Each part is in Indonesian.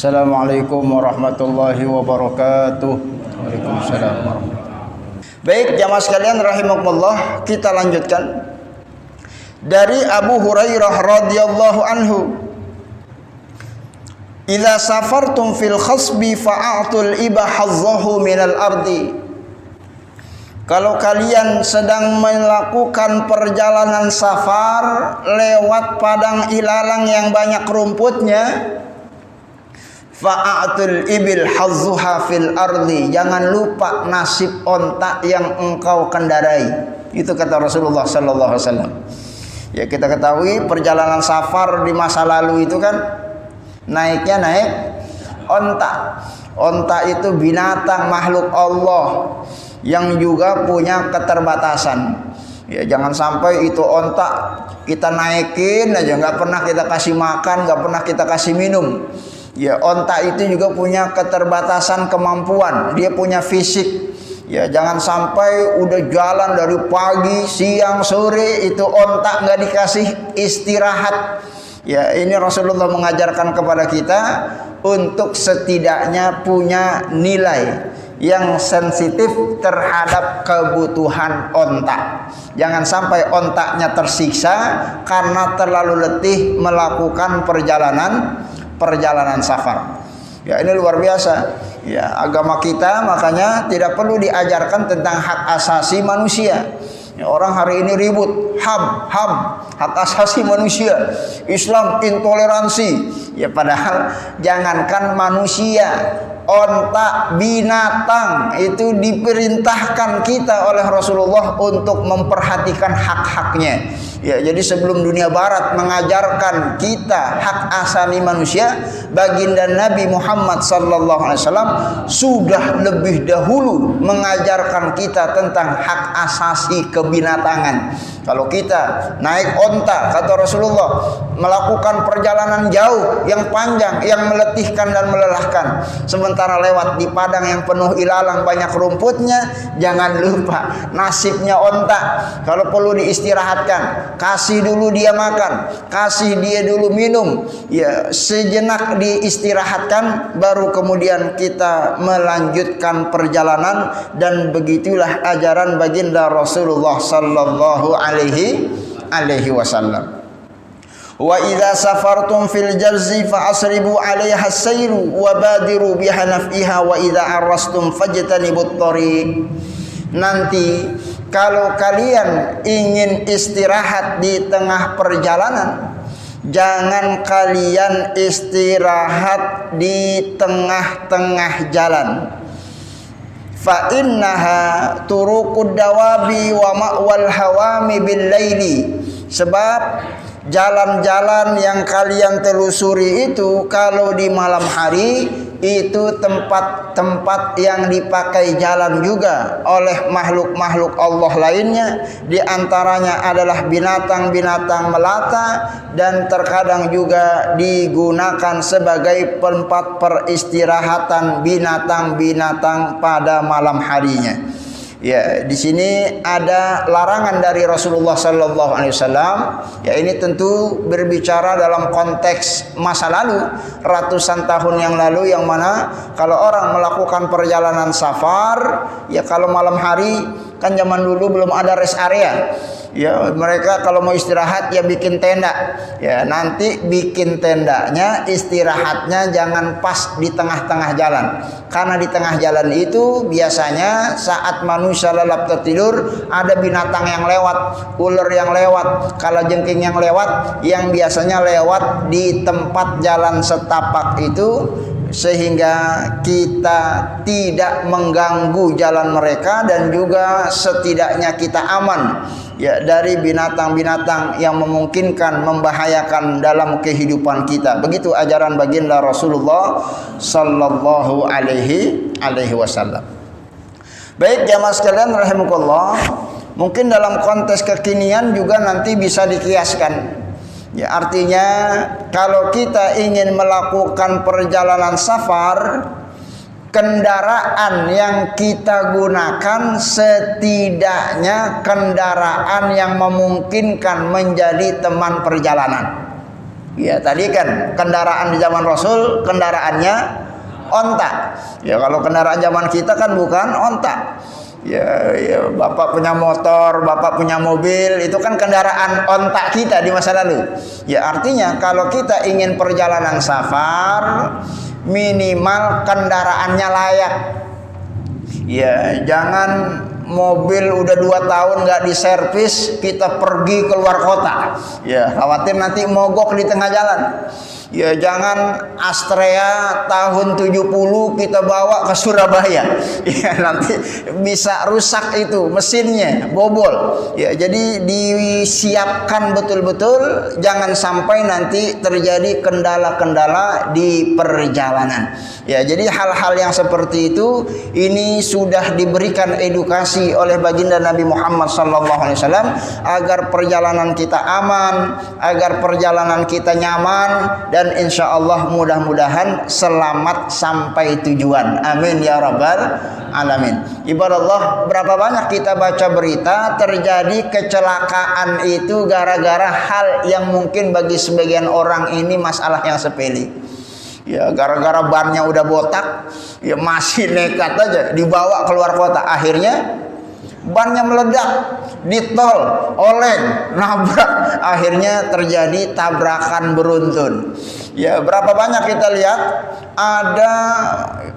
Assalamualaikum warahmatullahi wabarakatuh. Waalaikumsalam warahmatullahi. Baik jamaah sekalian rahimakumullah, kita lanjutkan dari Abu Hurairah radhiyallahu anhu. Idza safartum fil khasbi fa'atul iba hazzahu minal ardi. Kalau kalian sedang melakukan perjalanan safar lewat padang ilalang yang banyak rumputnya, fa'atul ibil hazzuha fil ardi, jangan lupa nasib onta yang engkau kendarai. Itu kata Rasulullah sallallahu alaihi wasallam. Ya, kita ketahui perjalanan safar di masa lalu itu kan naiknya naik onta. Onta itu binatang makhluk Allah yang juga punya keterbatasan. Ya, jangan sampai itu onta kita naikin aja, nggak pernah kita kasih makan, nggak pernah kita kasih minum. Ya, onta itu juga punya keterbatasan kemampuan, dia punya fisik. Ya, jangan sampai udah jalan dari pagi, siang, sore itu onta nggak dikasih istirahat. Ya, ini Rasulullah mengajarkan kepada kita untuk setidaknya punya nilai yang sensitif terhadap kebutuhan onta. Jangan sampai ontaknya tersiksa karena terlalu letih melakukan perjalanan safar. Ya, ini luar biasa. Ya, agama kita makanya tidak perlu diajarkan tentang hak asasi manusia. Ya, orang hari ini ribut hak asasi manusia, Islam intoleransi. Ya, padahal jangankan manusia, onta, binatang itu diperintahkan kita oleh Rasulullah untuk memperhatikan hak-haknya. Ya, jadi sebelum dunia barat mengajarkan kita hak asasi manusia, baginda Nabi Muhammad sallallahu alaihi wasallam sudah lebih dahulu mengajarkan kita tentang hak asasi kebinatangan. Kalau kita naik onta, kata Rasulullah, melakukan perjalanan jauh yang panjang, yang meletihkan dan melelahkan, sementara lewat di padang yang penuh ilalang banyak rumputnya, jangan lupa nasibnya onta. Kalau perlu diistirahatkan, kasih dulu dia makan, kasih dia dulu minum. Ya, sejenak diistirahatkan, baru kemudian kita melanjutkan perjalanan. Dan begitulah ajaran baginda Rasulullah sallallahu alaihi wasallam. Wa idza safartum fil jalzi fa asribu 'alaiha as-sayru wa badiru biha naf'iha wa idza arrastum fajtanibut thariq. Nanti kalau kalian ingin istirahat di tengah perjalanan, jangan kalian istirahat di tengah-tengah jalan. Fa innaha turuqud dawabi wa ma'wal hawami bil laili. Sebab jalan-jalan yang kalian telusuri itu kalau di malam hari itu tempat-tempat yang dipakai jalan juga oleh makhluk-makhluk Allah lainnya. Di antaranya adalah binatang-binatang melata, dan terkadang juga digunakan sebagai tempat peristirahatan binatang-binatang pada malam harinya. Ya, di sini ada larangan dari Rasulullah sallallahu alaihi wasallam. Ya, ini tentu berbicara dalam konteks masa lalu, ratusan tahun yang lalu, yang mana kalau orang melakukan perjalanan safar, ya kalau malam hari, kan zaman dulu belum ada rest area. Ya, mereka kalau mau istirahat ya bikin tenda. Ya, nanti bikin tendanya, istirahatnya jangan pas di tengah-tengah jalan. Karena di tengah jalan itu biasanya saat manusia lelap tertidur, ada binatang yang lewat, ular yang lewat, kalajengking yang lewat, yang biasanya lewat di tempat jalan setapak itu, sehingga kita tidak mengganggu jalan mereka, dan juga setidaknya kita aman ya dari binatang-binatang yang memungkinkan membahayakan dalam kehidupan kita. Begitu ajaran baginda Rasulullah sallallahu alaihi wasallam. Baik jamaah sekalian rahimakumullah, mungkin dalam konteks kekinian juga nanti bisa dikiaskan. Ya, artinya kalau kita ingin melakukan perjalanan safar, kendaraan yang kita gunakan setidaknya kendaraan yang memungkinkan menjadi teman perjalanan. Ya tadi kan kendaraan di zaman Rasul kendaraannya onta. Ya kalau kendaraan zaman kita kan bukan onta. Ya, bapak punya motor, bapak punya mobil, itu kan kendaraan onta kita di masa lalu. Ya artinya kalau kita ingin perjalanan safar, minimal kendaraannya layak. Ya jangan mobil udah 2 tahun nggak diservis, kita pergi keluar kota. Ya khawatir nanti mogok di tengah jalan. Ya jangan Astrea tahun 70 kita bawa ke Surabaya. Ya nanti bisa rusak itu mesinnya, bobol. Ya jadi disiapkan betul-betul, jangan sampai nanti terjadi kendala-kendala di perjalanan. Ya jadi hal-hal yang seperti itu ini sudah diberikan edukasi oleh baginda Nabi Muhammad SAW agar perjalanan kita aman, agar perjalanan kita nyaman, dan insya Allah mudah-mudahan selamat sampai tujuan. Amin ya rabbal alamin. Ibadah Allah, berapa banyak kita baca berita terjadi kecelakaan itu gara-gara hal yang mungkin bagi sebagian orang ini masalah yang sepele. Ya gara-gara bannya udah botak, ya masih nekat aja dibawa keluar kota, akhirnya bannya meledak di tol, oleng, nabrak, akhirnya terjadi tabrakan beruntun. Ya berapa banyak kita lihat, ada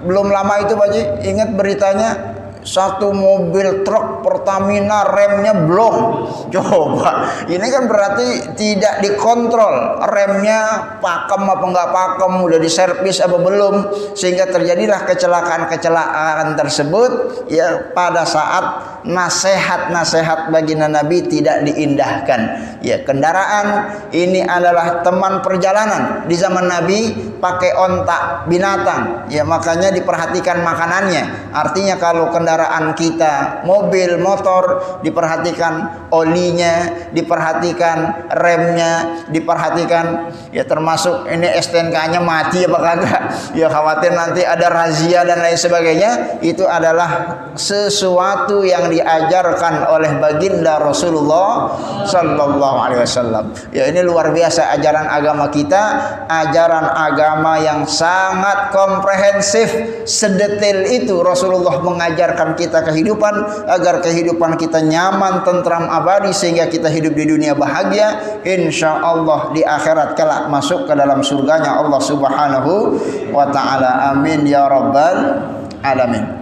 belum lama itu Pak Ji, ingat beritanya, satu mobil truk Pertamina remnya blong. Coba, ini kan berarti tidak dikontrol remnya, pakem apa enggak pakem, udah diservis apa belum, sehingga terjadilah kecelakaan tersebut. Ya pada saat nasihat-nasihat baginda Nabi tidak diindahkan. Ya kendaraan ini adalah teman perjalanan. Di zaman Nabi pakai onta binatang. Ya makanya diperhatikan makanannya. Artinya kalau kendaraan kita mobil, motor, diperhatikan olinya, diperhatikan remnya, diperhatikan ya termasuk ini STNK-nya mati apa kagak. Ya khawatir nanti ada razia dan lain sebagainya. Itu adalah sesuatu yang diajarkan oleh baginda Rasulullah sallallahu alaihi wasallam. Ya ini luar biasa ajaran agama kita, ajaran agama yang sangat komprehensif, sedetail itu Rasulullah mengajarkan kita kehidupan agar kehidupan kita nyaman, tentram, abadi, sehingga kita hidup di dunia bahagia, insya Allah di akhirat kelak masuk ke dalam surganya Allah Subhanahu wa ta'ala. Amin ya rabbal alamin.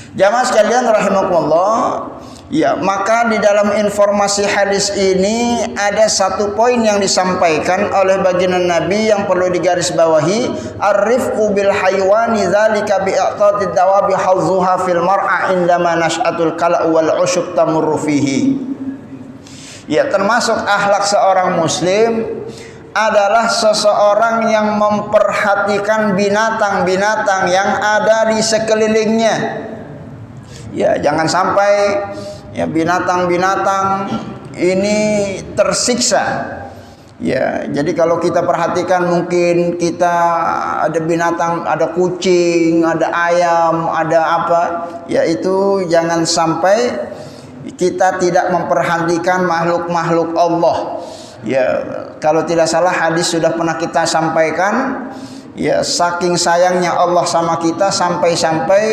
Jamaah sekalian rahimakumullah, ya maka di dalam informasi hadis ini ada satu poin yang disampaikan oleh baginda Nabi yang perlu digarisbawahi, ar-rifqu bil haywani dzalika bi i'tadid dawabi hazzuha fil mar'a indama nash'atul kala' wal usyuk tamurru fihi. Ya termasuk akhlak seorang muslim adalah seseorang yang memperhatikan binatang-binatang yang ada di sekelilingnya. Ya jangan sampai ya binatang-binatang ini tersiksa. Ya jadi kalau kita perhatikan, mungkin kita ada binatang, ada kucing, ada ayam, ada apa, ya itu jangan sampai kita tidak memperhatikan makhluk-makhluk Allah. Ya kalau tidak salah hadis sudah pernah kita sampaikan, ya saking sayangnya Allah sama kita sampai-sampai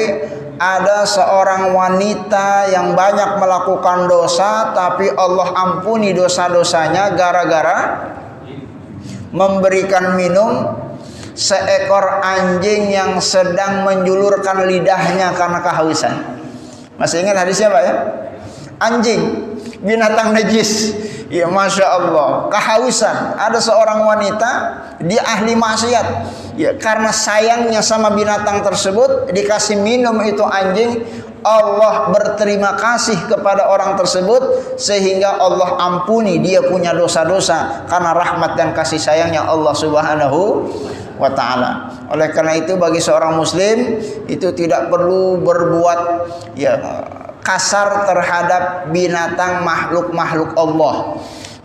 ada seorang wanita yang banyak melakukan dosa, tapi Allah ampuni dosa-dosanya gara-gara memberikan minum seekor anjing yang sedang menjulurkan lidahnya karena kehausan. Masih ingat hadisnya Pak ya? Anjing, binatang najis. Ya Masya Allah, kehausan. Ada seorang wanita, dia ahli maksiat. Ya karena sayangnya sama binatang tersebut, dikasih minum itu anjing. Allah berterima kasih kepada orang tersebut sehingga Allah ampuni dia punya dosa-dosa karena rahmat dan kasih sayangnya Allah Subhanahu wa ta'ala. Oleh karena itu bagi seorang muslim itu tidak perlu berbuat ya kasar terhadap binatang, makhluk-makhluk Allah.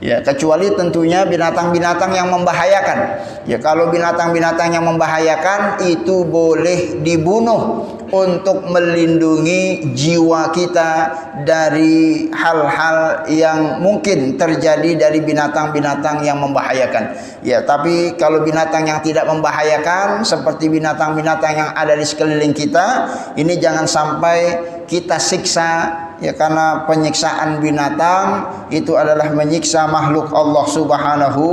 Ya, kecuali tentunya binatang-binatang yang membahayakan. Ya, kalau binatang-binatang yang membahayakan itu boleh dibunuh untuk melindungi jiwa kita dari hal-hal yang mungkin terjadi dari binatang-binatang yang membahayakan. Ya, tapi kalau binatang yang tidak membahayakan seperti binatang-binatang yang ada di sekeliling kita, ini jangan sampai kita siksa, ya, karena penyiksaan binatang itu adalah menyiksa makhluk Allah Subhanahu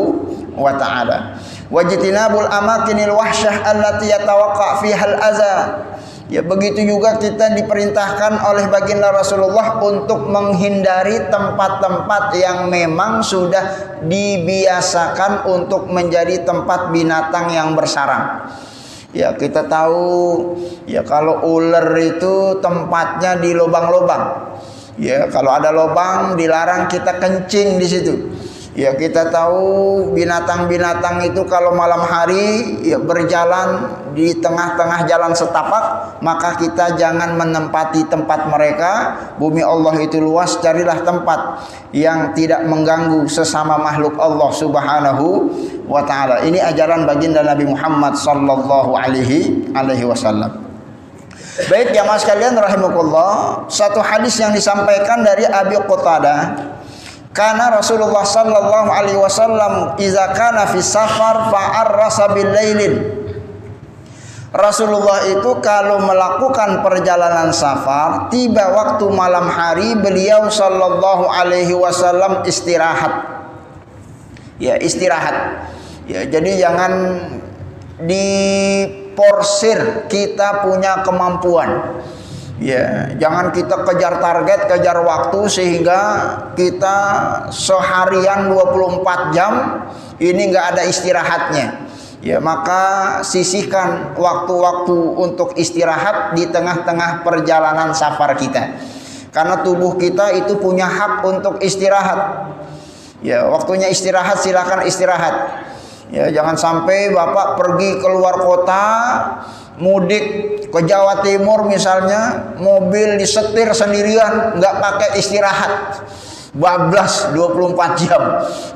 wa taala. Wajtinabul amakinil wahsyah allati yatawaqqa fihal adza. Ya, begitu juga kita diperintahkan oleh baginda Rasulullah untuk menghindari tempat-tempat yang memang sudah dibiasakan untuk menjadi tempat binatang yang bersarang. Ya, kita tahu ya kalau ular itu tempatnya di lubang-lubang. Ya, kalau ada lubang dilarang kita kencing di situ. Ya, kita tahu binatang-binatang itu kalau malam hari ya berjalan di tengah-tengah jalan setapak, maka kita jangan menempati tempat mereka. Bumi Allah itu luas, carilah tempat yang tidak mengganggu sesama makhluk Allah Subhanahu wa taala. Ini ajaran baginda Nabi Muhammad sallallahu alaihi wasallam. Baik jamaah sekalian rahimakumullah, satu hadis yang disampaikan dari Abi Qatadah, karena Rasulullah sallallahu alaihi wasallam idza kana fi safar fa'arrasa bil lailin. Rasulullah itu kalau melakukan perjalanan safar, tiba waktu malam hari, beliau sallallahu alaihi wasallam istirahat. Ya, istirahat. Ya, jadi jangan diporsir kita punya kemampuan. Ya, jangan kita kejar target, kejar waktu sehingga kita seharian 24 jam ini nggak ada istirahatnya. Ya, maka sisihkan waktu-waktu untuk istirahat di tengah-tengah perjalanan safar kita. Karena tubuh kita itu punya hak untuk istirahat. Ya, waktunya istirahat, silakan istirahat. Ya, jangan sampai Bapak pergi keluar kota, mudik ke Jawa Timur misalnya, mobil disetir sendirian, nggak pakai istirahat, bablas 24 jam.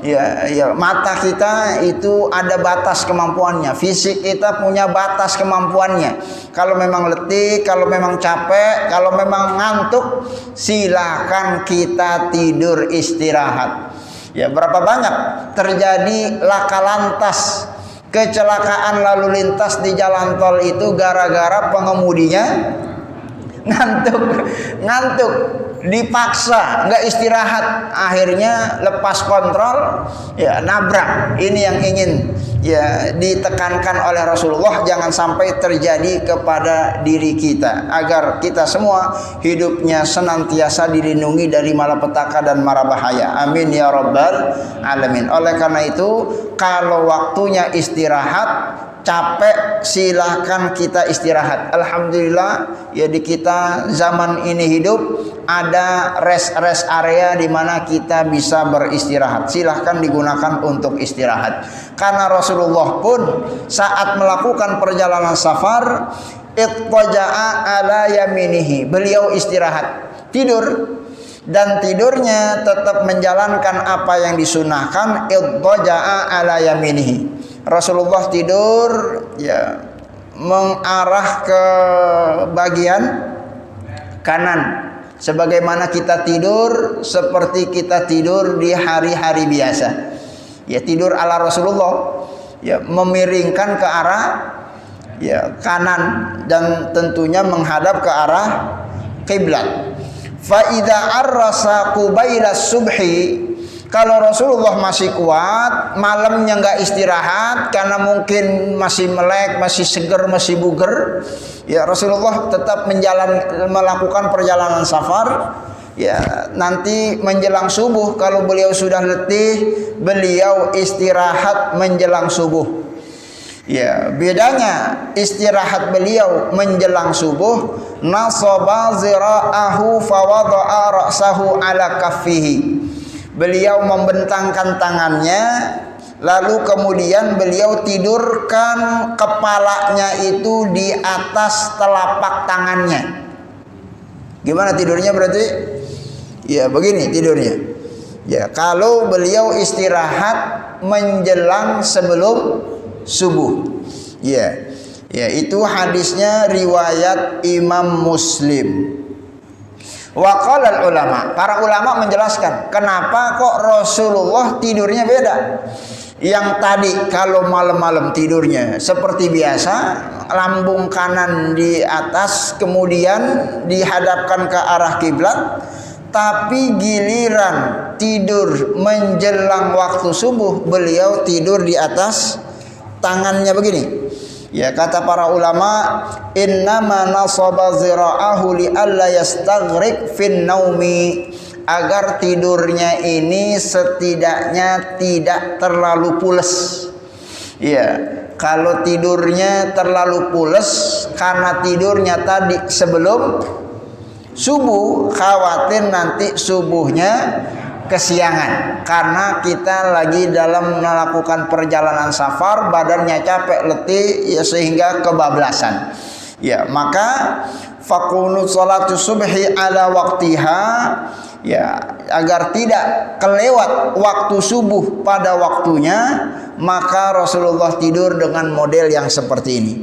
Ya, mata kita itu ada batas kemampuannya, fisik kita punya batas kemampuannya. Kalau memang letih, kalau memang capek, kalau memang ngantuk, silakan kita tidur istirahat. Ya, berapa banyak terjadi laka lantas, kecelakaan lalu lintas di jalan tol itu gara-gara pengemudinya ngantuk, dipaksa nggak istirahat, akhirnya lepas kontrol, ya nabrak. Ini yang ingin ya ditekankan oleh Rasulullah, jangan sampai terjadi kepada diri kita, agar kita semua hidupnya senantiasa dilindungi dari malapetaka dan mara bahaya. Amin ya rabbal alamin. Oleh karena itu, kalau waktunya istirahat, capek, silahkan kita istirahat. Alhamdulillah ya di kita zaman ini hidup ada rest area di mana kita bisa beristirahat. Silahkan digunakan untuk istirahat. Karena Rasulullah pun saat melakukan perjalanan safar, ittaja'a ala yaminihi, beliau istirahat, tidur, dan tidurnya tetap menjalankan apa yang disunahkan. Ittaja'a ala yaminihi, Rasulullah tidur ya mengarah ke bagian kanan, sebagaimana kita tidur seperti kita tidur di hari-hari biasa. Ya, tidur ala Rasulullah, ya memiringkan ke arah ya kanan dan tentunya menghadap ke arah kiblat. Fa idza arrasa qubaila subhi, kalau Rasulullah masih kuat, malamnya nggak istirahat karena mungkin masih melek, masih seger, masih buger, ya Rasulullah tetap melakukan perjalanan safar. Ya, nanti menjelang subuh kalau beliau sudah letih, beliau istirahat menjelang subuh. Ya, bedanya istirahat beliau menjelang subuh, nasaba zira'ahu fawada'a ra'sahu ala kaffihi. Beliau membentangkan tangannya, lalu kemudian beliau tidurkan kepalanya itu di atas telapak tangannya. Gimana tidurnya berarti? Ya, begini tidurnya. Ya, kalau beliau istirahat menjelang sebelum subuh. Ya. Ya, itu hadisnya riwayat Imam Muslim. Wa qala ulama, para ulama menjelaskan kenapa kok Rasulullah tidurnya beda. Yang tadi kalau malam-malam tidurnya seperti biasa, lambung kanan di atas kemudian dihadapkan ke arah kiblat. Tapi giliran tidur menjelang waktu subuh, beliau tidur di atas tangannya begini. Ya, kata para ulama, innama nasaba zira'ahu li alla yastaghriq fin naumi, agar tidurnya ini setidaknya tidak terlalu pules. Ya, kalau tidurnya terlalu pules karena tidurnya tadi sebelum subuh, khawatir nanti subuhnya kesiangan karena kita lagi dalam melakukan perjalanan safar, badannya capek, letih, ya, sehingga kebablasan. Ya, maka faqunut salatu subhi ala waktiha, ya, agar tidak kelewat waktu subuh pada waktunya, maka Rasulullah tidur dengan model yang seperti ini.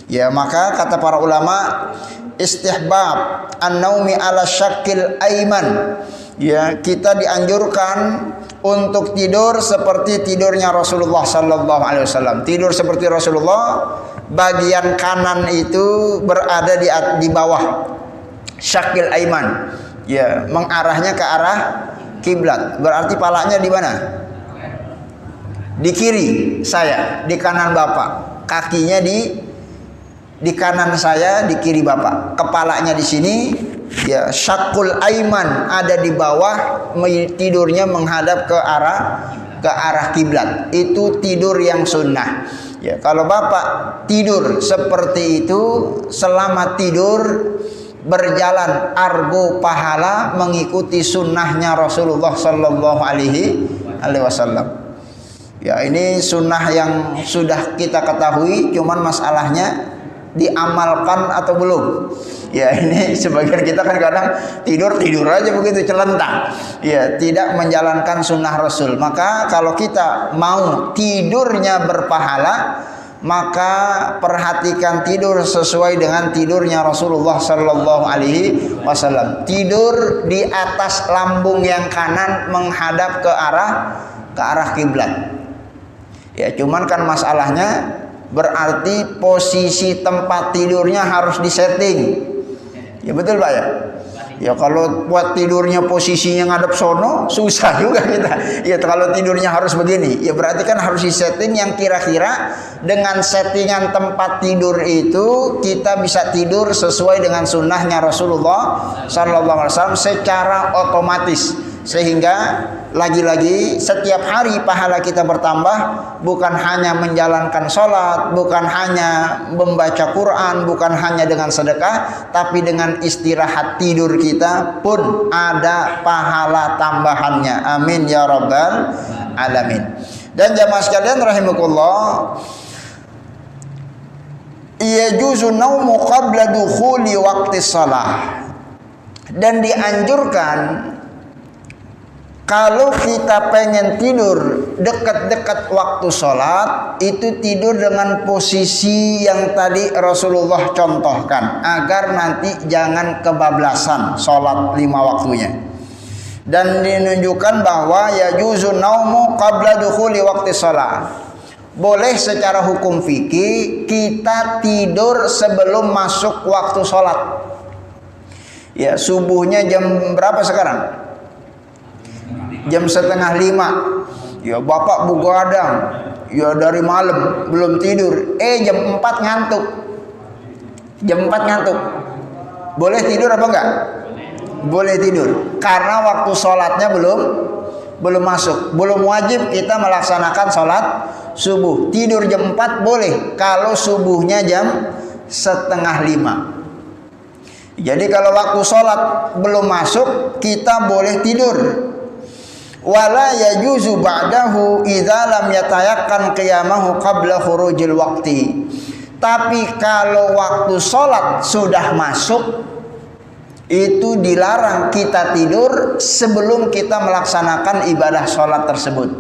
Ya, maka kata para ulama, istihbab an-naumi ala syakil aiman. Ya, kita dianjurkan untuk tidur seperti tidurnya Rasulullah sallallahu alaihi wasallam. Tidur seperti Rasulullah, bagian kanan itu berada di bawah syakil aiman. Ya, mengarahnya ke arah kiblat. Berarti palanya di mana? Di kiri saya, di kanan Bapak. Kakinya di kanan saya, di kiri Bapak. Kepalanya di sini. Ya, syakul aiman ada di bawah, tidurnya menghadap ke arah kiblat. Itu tidur yang sunnah. Ya, kalau Bapak tidur seperti itu, selama tidur berjalan argo pahala mengikuti sunnahnya Rasulullah sallallahu alaihi wasallam. Ya, ini sunnah yang sudah kita ketahui, cuman masalahnya diamalkan atau belum. Ya, ini sebagian kita kan kadang tidur aja begitu celentang. Ya, tidak menjalankan sunnah Rasul. Maka kalau kita mau tidurnya berpahala, maka perhatikan tidur sesuai dengan tidurnya Rasulullah sallallahu alaihi wasallam. Tidur di atas lambung yang kanan menghadap ke arah kiblat. Ya, cuman kan masalahnya berarti posisi tempat tidurnya harus disetting. Ya, betul Pak ya? Ya, kalau buat tidurnya posisinya ngadep sono susah juga kita. Ya, kalau tidurnya harus begini, ya berarti kan harus disetting yang kira-kira dengan settingan tempat tidur itu kita bisa tidur sesuai dengan sunnahnya Rasulullah sallallahu alaihi wasallam secara otomatis. Sehingga lagi-lagi setiap hari pahala kita bertambah, bukan hanya menjalankan sholat, bukan hanya membaca Quran, bukan hanya dengan sedekah, tapi dengan istirahat tidur kita pun ada pahala tambahannya. Amin ya rabbal alamin. Dan jamaah sekalian rahimakumullah, yajuzu naumu qabla dukhuli waqti shalah, dan dianjurkan kalau kita pengen tidur dekat-dekat waktu sholat, itu tidur dengan posisi yang tadi Rasulullah contohkan, agar nanti jangan kebablasan sholat 5 waktunya. Dan menunjukkan bahwa yajuzu naumu qabla dukhuli waqti sholat. Boleh secara hukum fikih kita tidur sebelum masuk waktu sholat. Ya, subuhnya jam berapa sekarang? Jam 4:30. Ya, Bapak begadang, ya dari malam belum tidur. Jam 4 ngantuk. Jam 4 ngantuk. Boleh tidur apa enggak? Boleh tidur. Karena waktu sholatnya belum masuk. Belum wajib kita melaksanakan sholat subuh. Tidur jam 4 boleh kalau subuhnya jam 4:30. Jadi kalau waktu sholat belum masuk, kita boleh tidur. Wala yajuzu ba'dahu idza lam yatayakkan qiyamahu qabla khurujil waqti. Tapi kalau waktu sholat sudah masuk, itu dilarang kita tidur sebelum kita melaksanakan ibadah sholat tersebut.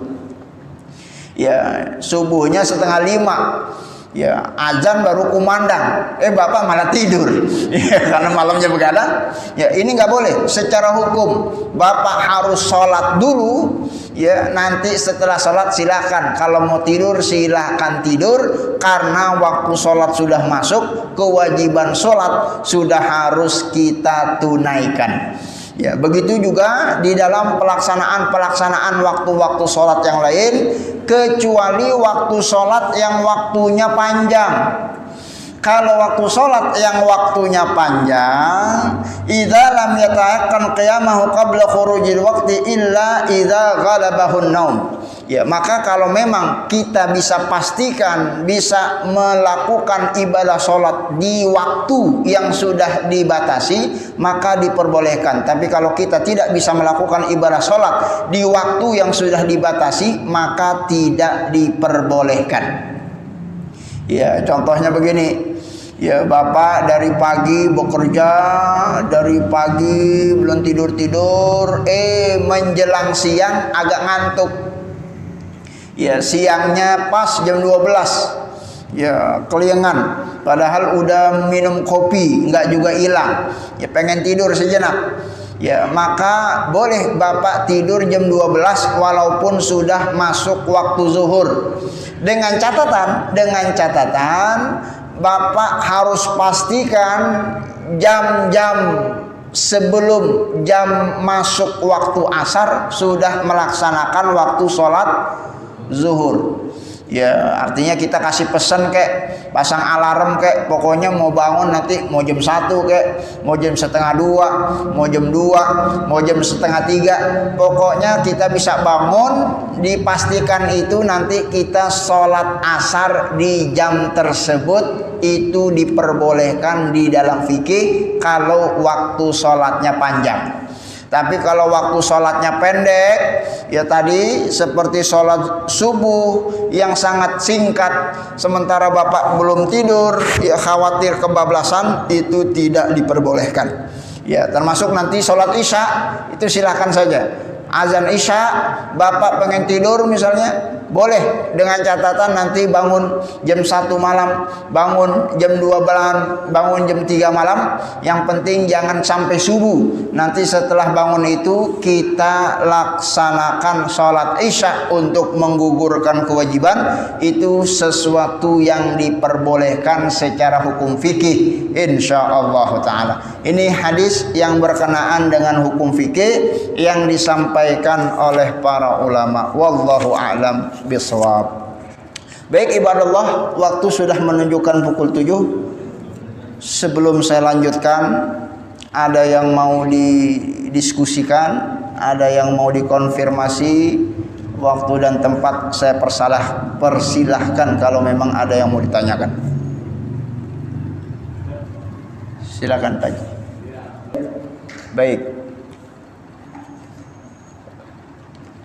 Ya, subuhnya 4:30. Ya, azan baru kumandang, bapak malah tidur. Ya, karena malamnya begadang. Ya, ini nggak boleh. Secara hukum, bapak harus sholat dulu. Ya, nanti setelah sholat silakan. Kalau mau tidur silakan tidur, karena waktu sholat sudah masuk, kewajiban sholat sudah harus kita tunaikan. Ya, begitu juga di dalam pelaksanaan waktu-waktu sholat yang lain, kecuali waktu sholat yang waktunya panjang. Kalau waktu sholat yang waktunya panjang, idza lam yata'aqqan qiyamahu qabla khurujil waqti illa idza ghalabahun naum. Ya, maka kalau memang kita bisa pastikan bisa melakukan ibadah sholat di waktu yang sudah dibatasi, maka diperbolehkan. Tapi kalau kita tidak bisa melakukan ibadah sholat di waktu yang sudah dibatasi, maka tidak diperbolehkan. Ya, contohnya begini. Ya, bapak dari pagi bekerja, dari pagi belum tidur-tidur, menjelang siang agak ngantuk. Ya, siangnya pas jam 12. Ya, keliengan. Padahal udah minum kopi, enggak juga hilang. Ya, pengen tidur sejenak. Ya, maka boleh bapak tidur jam 12 walaupun sudah masuk waktu zuhur. Dengan catatan bapak harus pastikan jam-jam sebelum jam masuk waktu asar sudah melaksanakan waktu sholat zuhur. Ya, artinya kita kasih pesan kayak pasang alarm kayak pokoknya mau bangun nanti mau jam 1 kayak mau jam setengah 2, mau jam 2, mau jam setengah 3. Pokoknya kita bisa bangun, dipastikan itu nanti kita sholat asar di jam tersebut. Itu diperbolehkan di dalam fikih kalau waktu sholatnya panjang. Tapi kalau waktu sholatnya pendek, ya tadi seperti sholat subuh yang sangat singkat, sementara bapak belum tidur, ya khawatir kebablasan, itu tidak diperbolehkan. Ya, termasuk nanti sholat isya, itu silakan saja. Azan isya, bapak pengen tidur misalnya, boleh dengan catatan nanti bangun jam 1 malam, bangun jam 2 malam, bangun jam 3 malam. Yang penting jangan sampai subuh. Nanti setelah bangun itu kita laksanakan sholat isya untuk menggugurkan kewajiban. Itu sesuatu yang diperbolehkan secara hukum fikih, insyaallah ta'ala. Ini hadis yang berkenaan dengan hukum fikih yang disampaikan oleh para ulama. Wallahu a'lam bisawab. Baik ibadallah, waktu sudah menunjukkan pukul 7. Sebelum saya lanjutkan, ada yang mau didiskusikan, ada yang mau dikonfirmasi waktu dan tempat, saya persilahkan kalau memang ada yang mau ditanyakan. Silakan tanya. Baik.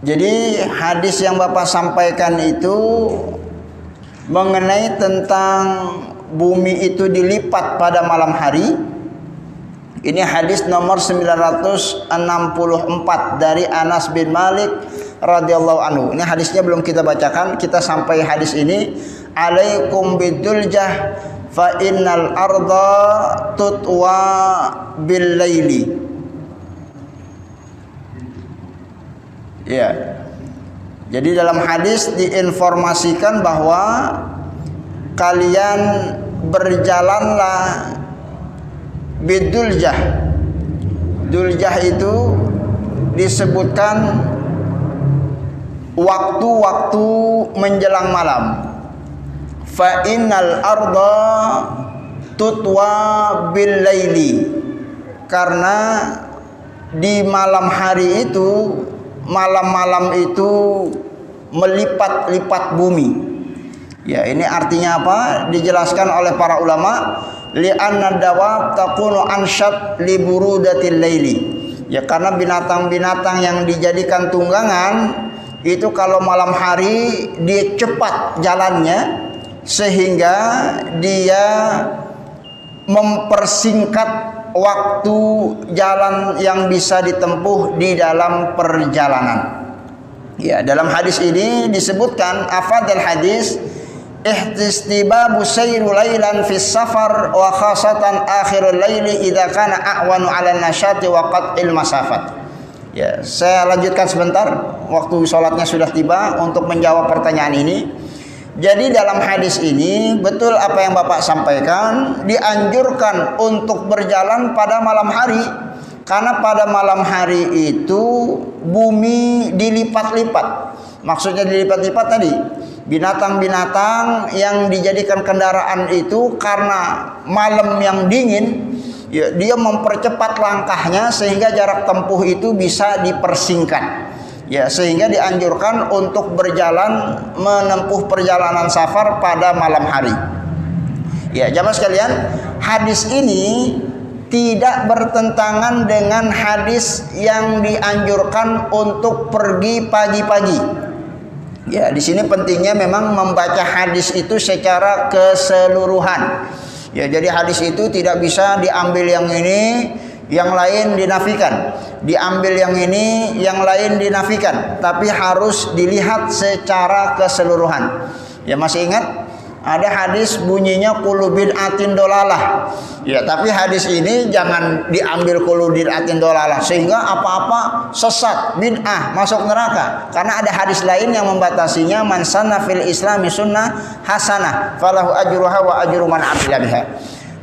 Jadi hadis yang Bapak sampaikan itu mengenai tentang bumi itu dilipat pada malam hari. Ini hadis nomor 964 dari Anas bin Malik radhiyallahu anhu. Ini hadisnya belum kita bacakan, kita sampai hadis ini. Alaikum biduljah fa innal arda tutwa bil laili. Ya. Jadi dalam hadis diinformasikan bahwa kalian berjalanlah biduljah. Duljah itu disebutkan waktu-waktu menjelang malam. Fa innal arda tutwa bil laili. Karena di malam hari itu, malam-malam itu melipat-lipat bumi. Ya, ini artinya apa? Dijelaskan oleh para ulama, li'anna dawab takunu ansyat li burudatil laili. Ya, karena binatang-binatang yang dijadikan tunggangan itu kalau malam hari dia cepat jalannya sehingga dia mempersingkat waktu jalan yang bisa ditempuh di dalam perjalanan. Ya, dalam hadis ini disebutkan afadal hadis ihtistibabu sayru lailan fis safar wa khasatan akhirul laili idza kana a'wanu 'ala nasyati wa qat'il masafat. Ya, saya lanjutkan sebentar, waktu sholatnya sudah tiba untuk menjawab pertanyaan ini. Jadi dalam hadis ini betul apa yang Bapak sampaikan, dianjurkan untuk berjalan pada malam hari, karena pada malam hari itu bumi dilipat-lipat. Maksudnya dilipat-lipat tadi, binatang-binatang yang dijadikan kendaraan itu karena malam yang dingin, ya, dia mempercepat langkahnya sehingga jarak tempuh itu bisa dipersingkat. Ya, sehingga dianjurkan untuk berjalan menempuh perjalanan safar pada malam hari. Ya, jamaah sekalian, hadis ini tidak bertentangan dengan hadis yang dianjurkan untuk pergi pagi-pagi. Ya, di sini pentingnya memang membaca hadis itu secara keseluruhan. Ya, jadi hadis itu tidak bisa diambil yang ini, yang lain dinafikan, diambil yang ini, yang lain dinafikan, tapi harus dilihat secara keseluruhan. Ya, masih ingat ada hadis bunyinya kullu bid'atin dolalah. Ya, tapi hadis ini jangan diambil kullu bid'atin dolalah sehingga apa-apa sesat, bid'ah, masuk neraka. Karena ada hadis lain yang membatasinya, man sanna fil islami sunnah hasanah falahu ajruha wa ajru man 'amila biha.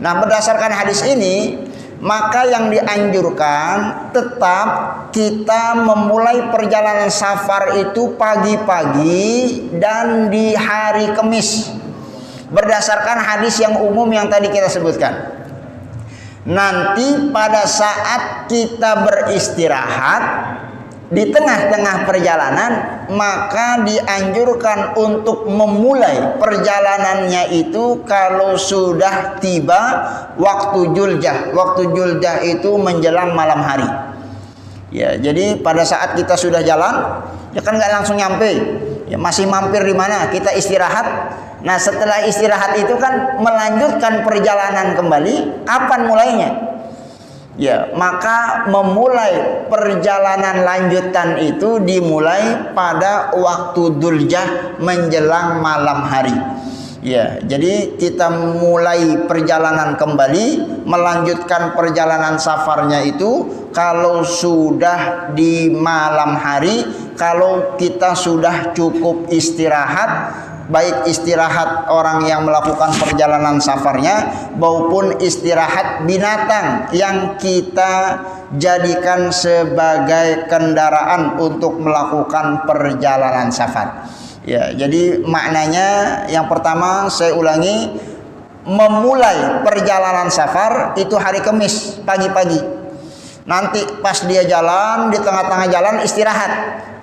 Nah, berdasarkan hadis ini, maka yang dianjurkan tetap kita memulai perjalanan safar itu pagi-pagi dan di hari Kamis, berdasarkan hadis yang umum yang tadi kita sebutkan. Nanti pada saat kita beristirahat di tengah-tengah perjalanan, maka dianjurkan untuk memulai perjalanannya itu kalau sudah tiba waktu Juljah. Waktu Juljah itu menjelang malam hari. Ya, jadi pada saat kita sudah jalan, ya kan nggak langsung nyampe. Ya, masih mampir di mana? Kita istirahat. Nah, setelah istirahat itu kan melanjutkan perjalanan kembali. Kapan mulainya? Ya, maka memulai perjalanan lanjutan itu dimulai pada waktu Dzulhijjah menjelang malam hari. Ya, jadi kita mulai perjalanan kembali, melanjutkan perjalanan safarnya itu kalau sudah di malam hari, kalau kita sudah cukup istirahat, baik istirahat orang yang melakukan perjalanan safarnya maupun istirahat binatang yang kita jadikan sebagai kendaraan untuk melakukan perjalanan safar. Ya, jadi maknanya yang pertama saya ulangi, memulai perjalanan safar itu hari Kamis pagi-pagi. Nanti pas dia jalan, di tengah-tengah jalan istirahat.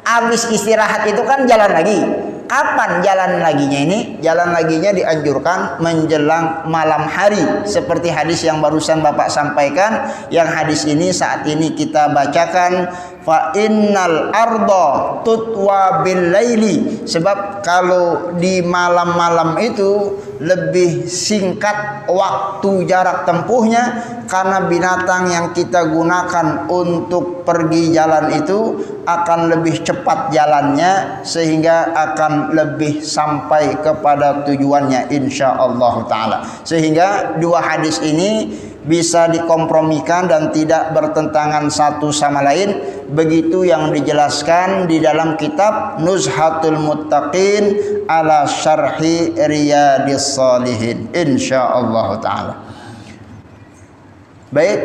Habis istirahat itu kan jalan lagi. Kapan jalan laginya ini? Jalan laginya dianjurkan menjelang malam hari, seperti hadis yang barusan Bapak sampaikan. Yang hadis ini saat ini kita bacakan, fa innal arda tutwa bil laili, sebab kalau di malam-malam itu lebih singkat waktu jarak tempuhnya, karena binatang yang kita gunakan untuk pergi jalan itu akan lebih cepat jalannya sehingga akan lebih sampai kepada tujuannya insyaallah taala. Sehingga dua hadis ini bisa dikompromikan dan tidak bertentangan satu sama lain. Begitu yang dijelaskan di dalam kitab Nuzhatul Muttaqin ala Syarhi Riyadhis Shalihin insyaallah taala. Baik,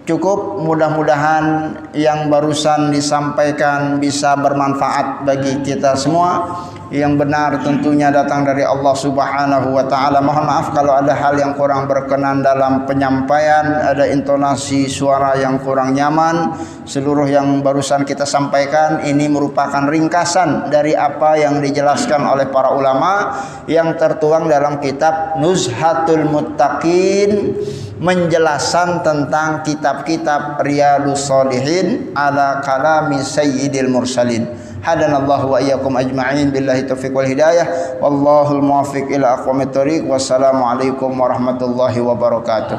cukup, mudah-mudahan yang barusan disampaikan bisa bermanfaat bagi kita semua. Yang benar tentunya datang dari Allah Subhanahu wa taala. Mohon maaf kalau ada hal yang kurang berkenan dalam penyampaian, ada intonasi suara yang kurang nyaman. Seluruh yang barusan kita sampaikan ini merupakan ringkasan dari apa yang dijelaskan oleh para ulama yang tertuang dalam kitab Nuzhatul Muttaqin, menjelaskan tentang kitab-kitab Riyadhus Shalihin ala kalami Sayyidil Mursalin. Hadanallahu wa iyyakum ajma'in billahi taufiq wal hidayah wallahul muwaffiq ila aqwamit thoriq. Wassalamualaikum warahmatullahi wabarakatuh.